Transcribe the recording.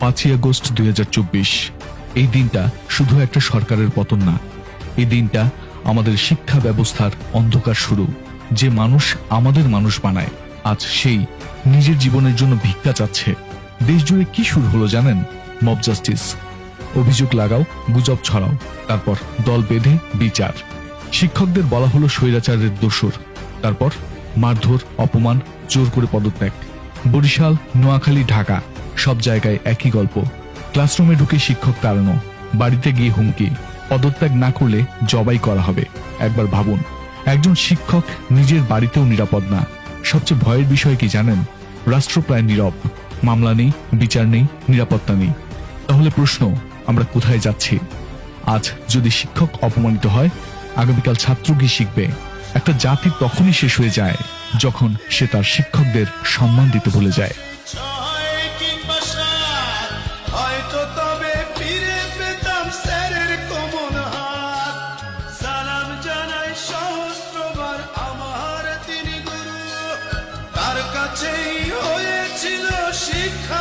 5ই August 2024। এই দিনটা শুধু একটা সরকারের পতন না, এই দিনটা আমাদের শিক্ষা ব্যবস্থার অন্ধকার শুরু। যে মানুষ আমাদের মানুষ বানায়, আজ সেই নিজের জীবনের জন্য ভিক্ষা চাচ্ছে। দেশ জুড়ে কি শুরু হলো জানেন? Mob justice. অভিযোগ লাগাও, গুজব ছড়াও, তারপর দল বেঁধে বিচার। শিক্ষকদের বলা হলো স্বৈরাচারের দোসর, তারপর মারধর, অপমান, জোর করে পদত্যাগ। বরিশাল, নোয়াখালী, ঢাকা সব জায়গায় একই গল্প। ক্লাসরুমে ঢুকে শিক্ষক তাড়ানো, বাড়িতে গিয়ে হুমকি, পদত্যাগ না করলে জবাই করা হবে। একবার ভাবুন, একজন শিক্ষক নিজের বাড়িতেও নিরাপদ না। সবচেয়ে ভয়ের বিষয় কি জানেন? রাষ্ট্র প্রায় নীরব, মামলা নেই, বিচার নেই, নিরাপত্তা নেই। তাহলে প্রশ্ন, আমরা কোথায় যাচ্ছি? আজ যদি শিক্ষক অপমানিত হয়, আগামীকাল ছাত্র কি শিখবে? একটা জাতি তখনই শেষ হয়ে যায় যখন সে তার শিক্ষকদের সম্মান দিতে ভুলে যায়। ছয় কিংবা সাত, হয়তো তবে ফিরে পেতাম স্যারের কোমল হাত। সালাম জানাই সহস্রবার আমার তিনি গুরু, তার কাছেই হয়েছিল শিক্ষা।